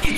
Hello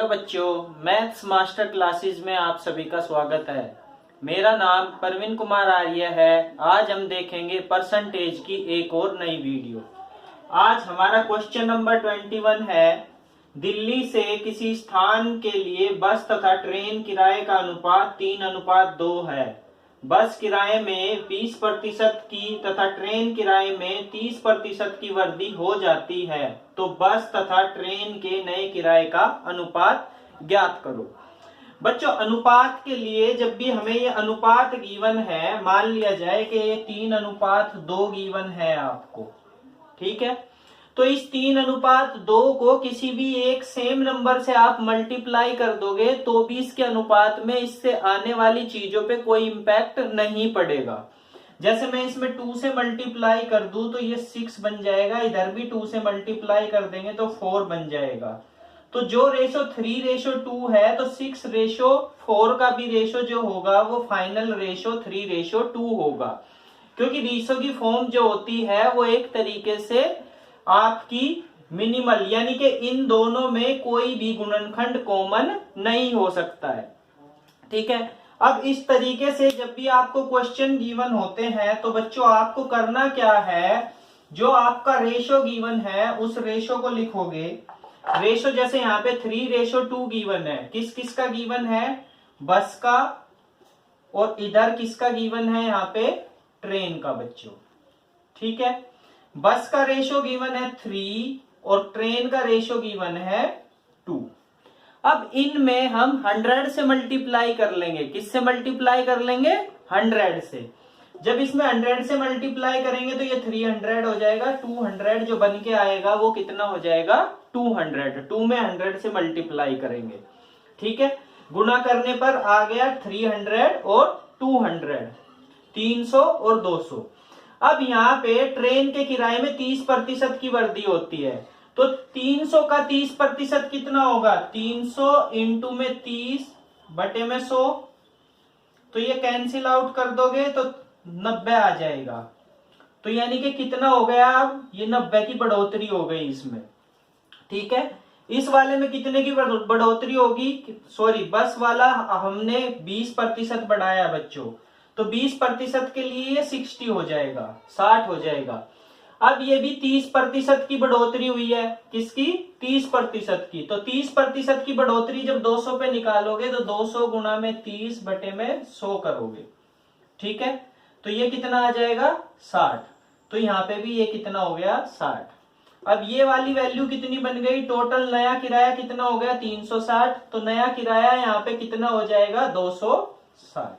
बच्चों, maths master classes में आप सभी का स्वागत है। मेरा नाम परवीन कुमार आर्य है। आज हम देखेंगे परसेंटेज की एक और नई वीडियो। आज हमारा क्वेश्चन नंबर 21 है। दिल्ली से किसी स्थान के लिए बस तथा ट्रेन किराए का अनुपात 3:2 है। बस किराए में 20% की तथा ट्रेन किराए में 30% की वृद्धि हो जाती है, तो बस तथा ट्रेन के नए किराए का अनुपात ज्ञात करो। बच्चों, अनुपात के लिए जब भी हमें ये अनुपात गिवन है, मान लिया जाए कि ये 3:2 गिवन है आपको, ठीक है, तो इस 3:2 को किसी भी एक सेम नंबर से आप मल्टीप्लाई कर दोगे तो भी इसके अनुपात में इससे आने वाली चीजों पे कोई इंपैक्ट नहीं पड़ेगा। जैसे मैं इसमें 2 से मल्टीप्लाई कर दूं तो ये 6 बन जाएगा, इधर भी 2 से मल्टीप्लाई कर देंगे तो 4 बन जाएगा। तो जो रेशो 3:2 है, तो 6:4 का भी रेशो जो होगा वो फाइनल रेशो 3:2 होगा, क्योंकि रेशो की फॉर्म जो होती है वो एक तरीके से आपकी मिनिमल, यानी कि इन दोनों में कोई भी गुणनखंड कॉमन नहीं हो सकता है, ठीक है। अब इस तरीके से जब भी आपको क्वेश्चन गिवन होते हैं तो बच्चों आपको करना क्या है, जो आपका रेशो गिवन है उस रेशो को लिखोगे। रेशो जैसे यहाँ पे 3:2 गिवन है, किस किस का गिवन है, बस का, और इधर किसका गिवन है, यहाँ पे ट्रेन का बच्चों, ठीक है। बस का रेशो गिवन है 3 और ट्रेन का रेशो गिवन है 2। अब इनमें हम 100 से मल्टीप्लाई कर लेंगे। किससे मल्टीप्लाई कर लेंगे, 100 से। जब इसमें 100 से मल्टीप्लाई करेंगे तो ये 300 हो जाएगा, 200 जो बन के आएगा वो कितना हो जाएगा, 200। 2 में 100 से मल्टीप्लाई करेंगे, ठीक है। गुणा करने पर आ गया 300 और 200, 300 और 200। अब यहाँ पे ट्रेन के किराए में 30% की वृद्धि होती है, तो 300 का 30% कितना होगा, 300 इंटू में 30 बटे में 100, तो ये कैंसिल आउट कर दोगे तो 90 आ जाएगा। तो यानी कि कितना हो गया, अब ये 90 की बढ़ोतरी हो गई इसमें, ठीक है। इस वाले में कितने की बढ़ोतरी होगी, सॉरी, बस वाला हमने 20% बढ़ाया बच्चों, तो 20% के लिए ये 60 हो जाएगा, 60 हो जाएगा। अब ये भी 30% की बढ़ोतरी हुई है, किसकी, 30% की। तो 30% की बढ़ोतरी जब 200 पे निकालोगे तो 200 गुणा में 30 बटे में 100 करोगे, ठीक है। तो ये कितना आ जाएगा, 60। तो यहाँ पे भी ये कितना हो गया, 60। अब ये वाली वैल्यू कितनी बन गई, टोटल नया किराया कितना हो गया, 360। तो नया किराया यहाँ पे कितना हो जाएगा, 260।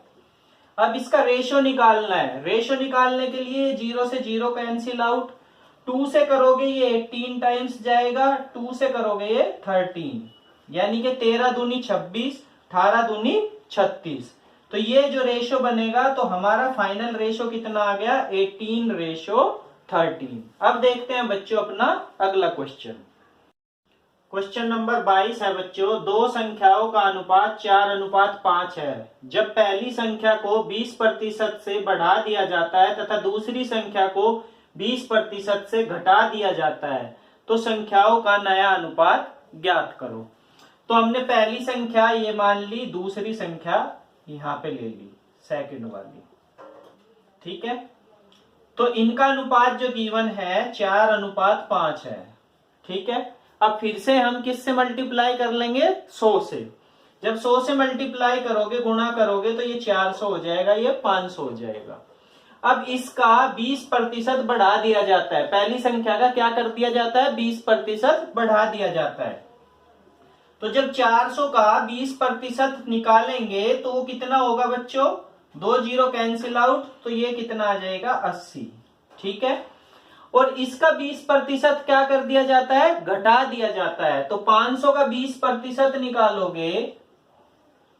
अब इसका रेशो निकालना है। रेशो निकालने के लिए 0 से 0 कैंसिल आउट, 2 से करोगे ये 18 टाइम्स जाएगा, 2 से करोगे ये 13, यानी कि 13 दूनी 26, 18 दूनी 36। तो ये जो रेशो बनेगा तो हमारा फाइनल रेशो कितना आ गया, 18:13। अब देखते हैं बच्चों अपना अगला क्वेश्चन। क्वेश्चन नंबर 22 है बच्चों। दो संख्याओं का अनुपात 4:5 है। जब पहली संख्या को 20% से बढ़ा दिया जाता है तथा दूसरी संख्या को 20% से घटा दिया जाता है, तो संख्याओं का नया अनुपात ज्ञात करो। तो हमने पहली संख्या ये मान ली, दूसरी संख्या यहां पे ले ली, सेकंड वाली, ठीक है। तो इनका अनुपात जो गिवन है 4:5 है, ठीक है। अब फिर से हम किससे मल्टीप्लाई कर लेंगे, 100 से। जब 100 से मल्टीप्लाई करोगे, गुणा करोगे, तो ये 400 हो जाएगा, ये 500 हो जाएगा। अब इसका 20% बढ़ा दिया जाता है। पहली संख्या का क्या कर दिया जाता है, 20% बढ़ा दिया जाता है। तो जब 400 का 20% निकालेंगे तो वो कितना होगा बच्चों, 2 0 कैंसिल आउट, तो ये कितना आ जाएगा, 80, ठीक है। और इसका 20% क्या कर दिया जाता है, घटा दिया जाता है। तो 500 का 20% निकालोगे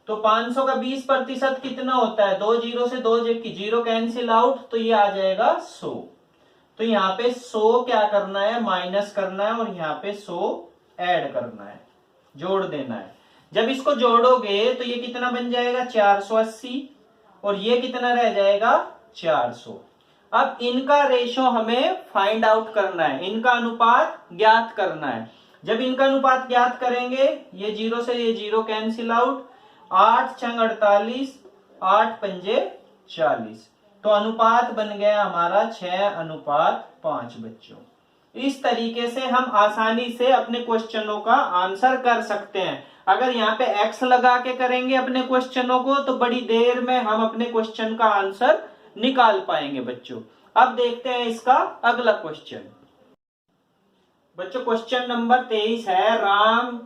तो 500 का 20% कितना होता है, 2 0 से 2 0 कैंसिल आउट, तो ये आ जाएगा 100। तो यहाँ पे 100 क्या करना है, माइनस करना है, और यहाँ पे 100 ऐड करना है, जोड़ देना है। जब इसको जोड़ोगे तो ये कितना बन जाएगा, 480, और ये कितना रह जाएगा, 400। अब इनका रेशो हमें फाइंड आउट करना है, इनका अनुपात ज्ञात करना है। जब इनका अनुपात ज्ञात करेंगे, ये 0 से ये 0 कैंसिल आउट, 8 छंग 48, 8 पंजे 40, तो अनुपात बन गया हमारा 6:5 बच्चों। इस तरीके से हम आसानी से अपने क्वेश्चनों का आंसर कर सकते हैं। अगर यहाँ पे x लगा के करेंगे अपने क्वेश्चनों को तो बड़ी देर में हम अपने क्वेश्चन का आंसर निकाल पाएंगे बच्चों। अब देखते हैं इसका अगला क्वेश्चन। बच्चों क्वेश्चन नंबर 23 है, राम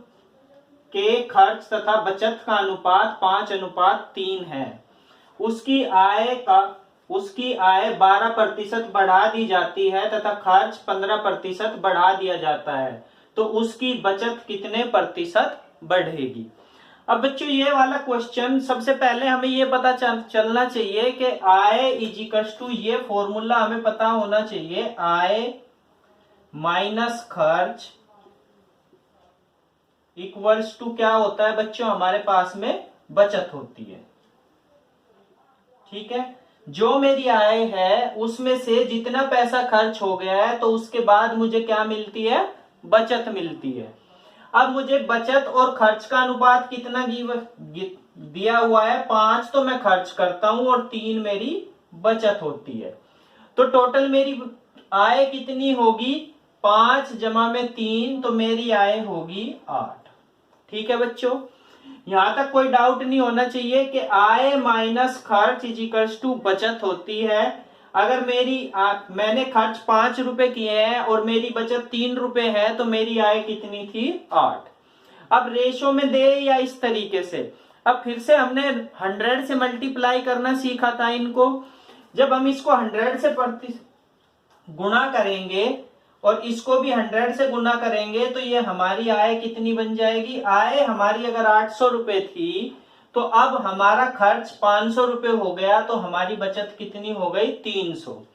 के खर्च तथा बचत का अनुपात 5:3 है। उसकी आय 12% बढ़ा दी जाती है तथा खर्च 15% बढ़ा दिया जाता है, तो उसकी बचत कितने प्रतिशत बढ़ेगी। अब बच्चों ये वाला क्वेश्चन, सबसे पहले हमें ये पता चलना चाहिए कि आय इजिकल्स टू, ये फॉर्मूला हमें पता होना चाहिए, आय माइनस खर्च इक्वल्स टू क्या होता है बच्चों, हमारे पास में बचत होती है। ठीक है, जो मेरी आय है उसमें से जितना पैसा खर्च हो गया है तो उसके बाद मुझे क्या मिलती है, बचत मिलती है। अब मुझे बचत और खर्च का अनुपात कितना दिया हुआ है, 5 तो मैं खर्च करता हूं और 3 मेरी बचत होती है। तो टोटल मेरी आय कितनी होगी, 5 जमा में 3, तो मेरी आय होगी 8। ठीक है बच्चों, यहां तक कोई डाउट नहीं होना चाहिए कि आय माइनस खर्च इजिकल्स टू बचत होती है। अगर मैंने खर्च 5 रुपए किए हैं और मेरी बचत 3 रुपए है तो मेरी आय कितनी थी, 8। अब रेशो में दे या इस तरीके से, अब फिर से हमने 100 से मल्टीप्लाई करना सीखा था इनको। जब हम इसको 100 से गुणा करेंगे और इसको भी 100 से गुना करेंगे तो ये हमारी आय कितनी बन जाएगी, आय हमारी अगर 800 रुपए थी तो अब हमारा खर्च 500 रुपए हो गया, तो हमारी बचत कितनी हो गई, 300।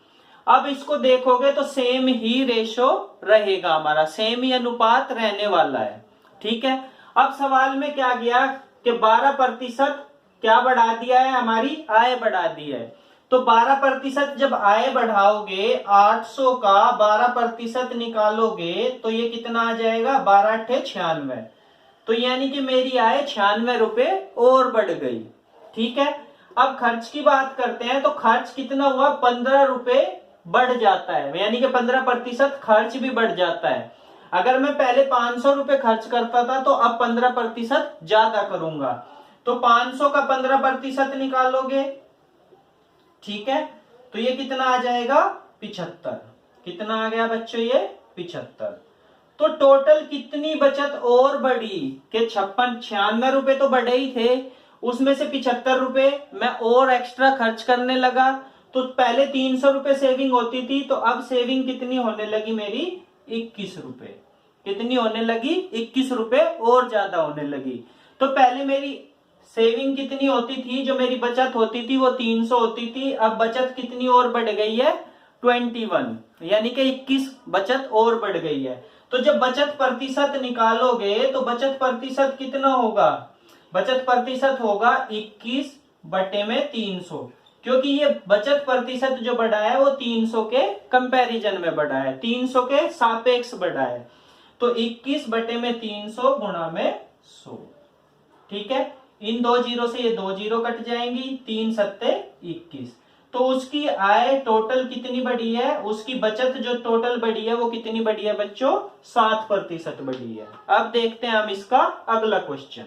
अब इसको देखोगे तो सेम ही रेशो रहेगा, हमारा सेम ही अनुपात रहने वाला है। ठीक है, अब सवाल में क्या गया कि 12% क्या बढ़ा दिया है, हमारी आय बढ़ा दी है। तो 12% जब आय बढ़ाओगे, 800 का 12% निकालोगे तो ये कितना आ जाएगा, 12 × 96, तो यानी कि मेरी आय 96 रुपए और बढ़ गई। ठीक है, अब खर्च की बात करते हैं तो खर्च कितना हुआ, 15 रुपए बढ़ जाता है, यानी कि 15% खर्च भी बढ़ जाता है। अगर मैं पहले 500 रुपए खर्च करता था तो अब 15% ज्यादा करूंगा, तो 500 का 15% निकालोगे। ठीक है, तो ये कितना आ जाएगा, 75। कितना आ गया बच्चों, ये 75। तो टोटल कितनी बचत और बढ़ी कि 96 रुपए तो बढ़े ही थे, उसमें से 75 रुपए मैं और एक्स्ट्रा खर्च करने लगा। तो पहले 300 रुपए सेविंग होती थी, तो अब सेविंग कितनी होने लगी मेरी, 21 रुपए। कितनी होने लगी, 21 रुपए और ज्यादा होने लगी। तो पहले मेरी सेविंग कितनी होती थी, जो मेरी बचत होती थी वो 300 होती थी, अब बचत कितनी और बढ़ गई है, 21, यानी कि 21 बचत और बढ़ गई है। तो जब बचत प्रतिशत निकालोगे तो बचत प्रतिशत कितना होगा, बचत प्रतिशत होगा 21/300, क्योंकि ये बचत प्रतिशत जो बढ़ा है वो 300 के कंपैरिजन में बढ़ा है, 300 के सापेक्ष बढ़ा है। तो 21/300 गुणा में 100। ठीक है, इन 2 जीरो से ये 2 जीरो कट जाएंगी, 3 सत्ते 21। तो उसकी आय टोटल कितनी बढ़ी है, उसकी बचत जो टोटल बढ़ी है वो कितनी बढ़ी है बच्चों, 7% बढ़ी है। अब देखते हैं हम इसका अगला क्वेश्चन।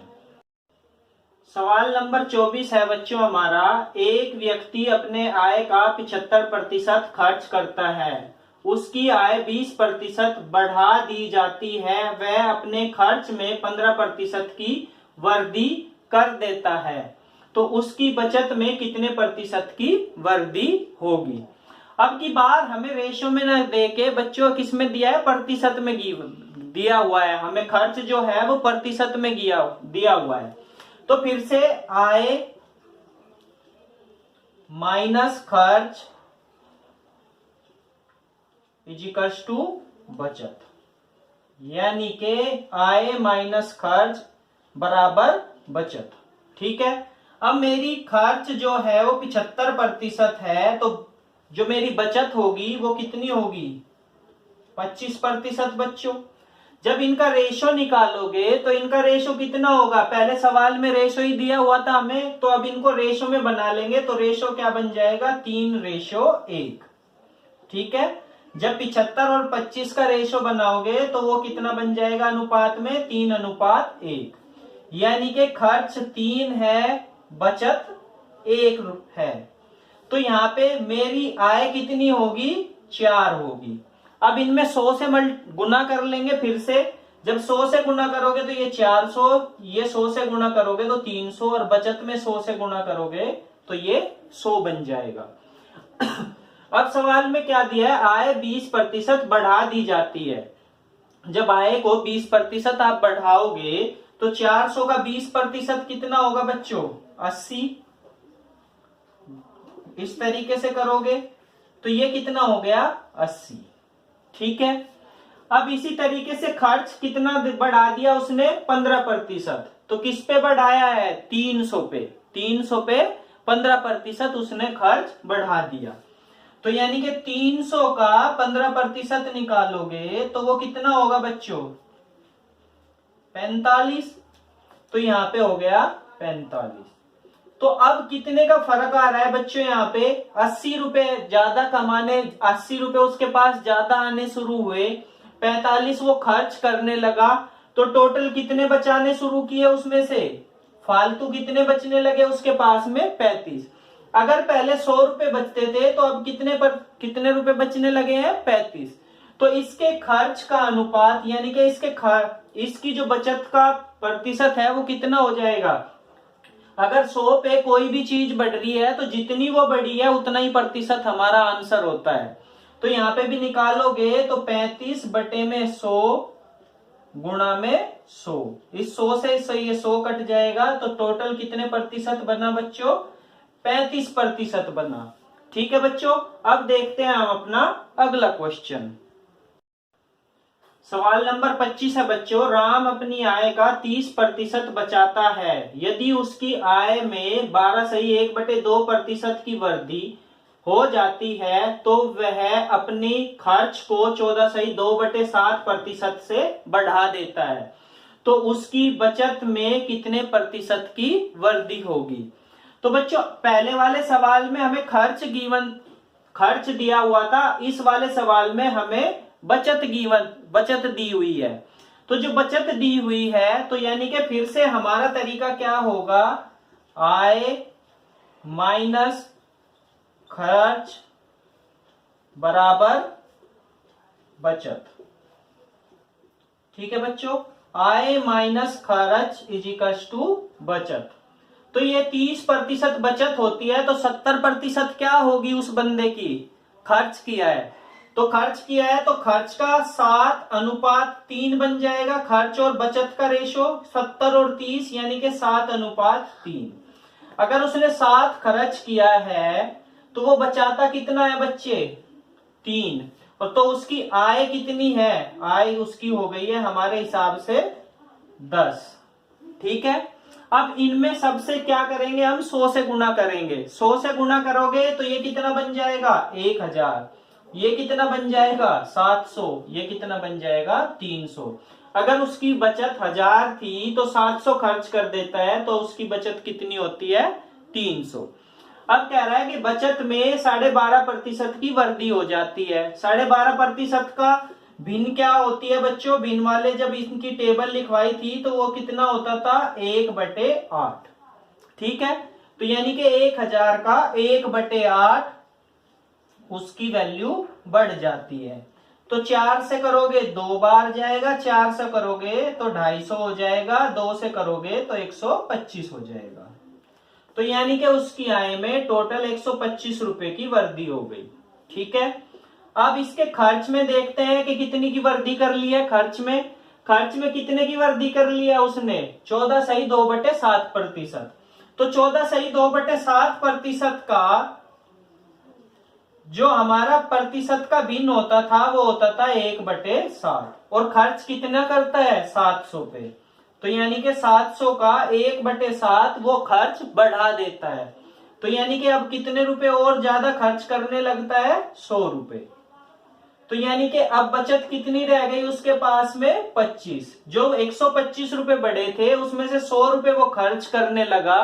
सवाल नंबर 24 है बच्चों हमारा, एक व्यक्ति अपने आय का 75% खर्च करता है, उसकी आय 20% बढ़ा दी जाती है, वह अपने खर्च में 15% की वृद्धि कर देता है, तो उसकी बचत में कितने प्रतिशत की वृद्धि होगी। अब की बार हमें रेशो में न देके बच्चों किस में दिया है, प्रतिशत में दिया हुआ है, हमें खर्च जो है वो प्रतिशत में दिया हुआ है। तो फिर से आय माइनस खर्च इजिकल्स टू बचत, यानी के आय माइनस खर्च बराबर बचत। ठीक है, अब मेरी खर्च जो है वो 75% है, तो जो मेरी बचत होगी वो कितनी होगी? 25% बच्चों। जब इनका रेशो निकालोगे तो इनका रेशो कितना होगा? पहले सवाल में रेशो ही दिया हुआ था हमें, तो अब इनको रेशो में बना लेंगे तो रेशो क्या बन जाएगा? 3:1। ठीक है। जब 75 और 25 का रेशो बनाओगे तो वो कितना बन जाएगा अनुपात में? 3:1। यानी कि खर्च 3 है, बचत 1 है। तो यहाँ पे मेरी आय कितनी होगी? 4 होगी। अब इनमें 100 से गुना कर लेंगे फिर से। जब 100 से गुना करोगे तो ये 400, ये 100 से गुना करोगे तो 300, और बचत में 100 से गुना करोगे तो ये 100 बन जाएगा। अब सवाल में क्या दिया है? आय 20% बढ़ा दी जाती है। जब आय को 20% आप बढ़ाओगे तो 400 का 20% कितना होगा बच्चों? 80। इस तरीके से करोगे तो ये कितना हो गया? 80। ठीक है। अब इसी तरीके से खर्च कितना बढ़ा दिया उसने? 15%। तो किस पे बढ़ाया है? 300 पे। 300 पे 15% उसने खर्च बढ़ा दिया। तो यानी कि 300 का 15% निकालोगे तो वो कितना होगा बच्चों? 45। तो यहां पे हो गया 45। तो अब कितने का फर्क आ रहा है बच्चों? यहाँ पे 80 रुपए ज्यादा कमाने, 80 रुपए उसके पास ज्यादा आने शुरू हुए, 45 वो खर्च करने लगा। तो टोटल कितने बचाने शुरू किए उसमें से? फालतू कितने बचने लगे उसके पास में? 35। अगर पहले 100 रुपए बचते थे तो अब कितने रुपए बचने लगे हैं? 35। तो इसके खर्च का अनुपात यानी कि इसकी जो बचत का प्रतिशत है वो कितना हो जाएगा? अगर 100 पे कोई भी चीज बढ़ रही है तो जितनी वो बढ़ी है उतना ही प्रतिशत हमारा आंसर होता है। तो यहाँ पे भी निकालोगे तो 35/100 गुणा में 100। इस 100 से ये 100 कट जाएगा तो टोटल कितने प्रतिशत बना बच्चों? 35% बना। ठीक है बच्चों। अब देखते हैं हम अपना अगला क्वेश्चन। सवाल नंबर 25 है बच्चों। राम अपनी आय का 30% बचाता है। यदि उसकी आय में 12.1/2% की वृद्धि हो जाती है तो वह अपनी खर्च को 14.2/7% से बढ़ा देता है, तो उसकी बचत में कितने प्रतिशत की वृद्धि होगी? तो बच्चों पहले वाले सवाल में हमें खर्च दिया हुआ था, इस वाले सवाल में हमें बचत दी हुई है। तो जो बचत दी हुई है तो यानी कि फिर से हमारा तरीका क्या होगा? आय माइनस खर्च बराबर बचत। ठीक है बच्चों। आय माइनस खर्च इज इक्वल्स टू बचत। तो ये 30% बचत होती है तो 70% क्या होगी उस बंदे की? खर्च किया है। तो खर्च किया है तो खर्च का 7:3 बन जाएगा। खर्च और बचत का रेशो 70 और 30 यानी कि 7:3। अगर उसने 7 खर्च किया है तो वो बचाता कितना है बच्चे? 3। और तो उसकी आय कितनी है? आय उसकी हो गई है हमारे हिसाब से 10। ठीक है। अब इनमें सबसे क्या करेंगे हम? 100 से गुना करेंगे। 100 से गुना करोगे तो ये कितना बन जाएगा? 1000। ये कितना बन जाएगा? 700। ये कितना बन जाएगा? 300। अगर उसकी बचत 1000 थी तो 700 खर्च कर देता है तो उसकी बचत कितनी होती है? 300। अब कह रहा है कि बचत में 12.5% की वृद्धि हो जाती है। 12.5% का भिन्न क्या होती है बच्चों? भिन्न वाले जब इनकी टेबल लिखवाई थी तो वो कितना होता था? 1/8। ठीक है। तो यानी कि 1000 का 1/8 उसकी वैल्यू बढ़ जाती है। तो 4 से करोगे 2 बार जाएगा, 4 से करोगे तो 250 हो जाएगा, 2 से करोगे तो 125 हो जाएगा। तो यानी कि उसकी आय में टोटल 125 रुपए की वृद्धि हो गई। ठीक है। अब इसके खर्च में देखते हैं कि कितनी की वृद्धि कर ली है। खर्च में कितने की वृद्धि कर लिया उसने? 14.2/7%। तो 14.2/7% का जो हमारा प्रतिशत का भिन्न होता था वो होता था 1/7। और खर्च कितना करता है? 700 पे। तो यानी कि 700 का 1/7 वो खर्च बढ़ा देता है। तो यानी कि अब कितने रुपए और ज्यादा खर्च करने लगता है? 100 रुपए। तो यानी कि अब बचत कितनी रह गई उसके पास में? 25। जो 125 रुपए बढ़े थे उसमें से 100 रुपए वो खर्च करने लगा,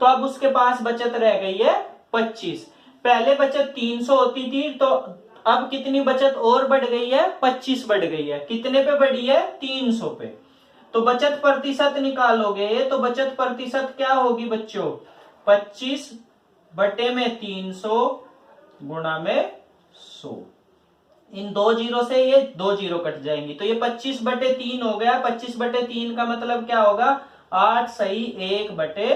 तो अब उसके पास बचत रह गई है 25। पहले बचत 300 होती थी, तो अब कितनी बचत और बढ़ गई है? 25 बढ़ गई है। कितने पे बढ़ी है? 300 पे। तो बचत प्रतिशत निकालोगे तो बचत प्रतिशत क्या होगी बच्चों? 25 बटे में 300 गुणा में 100। इन 2 जीरो से ये 2 जीरो कट जाएंगी, तो ये 25 बटे 3 हो गया। 25 बटे 3 का मतलब क्या होगा? 8 सही 1 बटे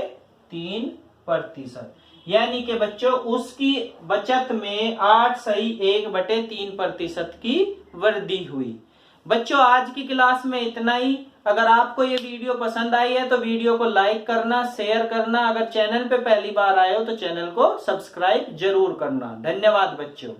3 प्रतिशत। यानी कि बच्चों उसकी बचत में 8 सही 1 बटे 3 प्रतिशत की वृद्धि हुई। बच्चों आज की क्लास में इतना ही। अगर आपको ये वीडियो पसंद आई है तो वीडियो को लाइक करना, शेयर करना। अगर चैनल पे पहली बार आए हो तो चैनल को सब्सक्राइब जरूर करना। धन्यवाद बच्चों।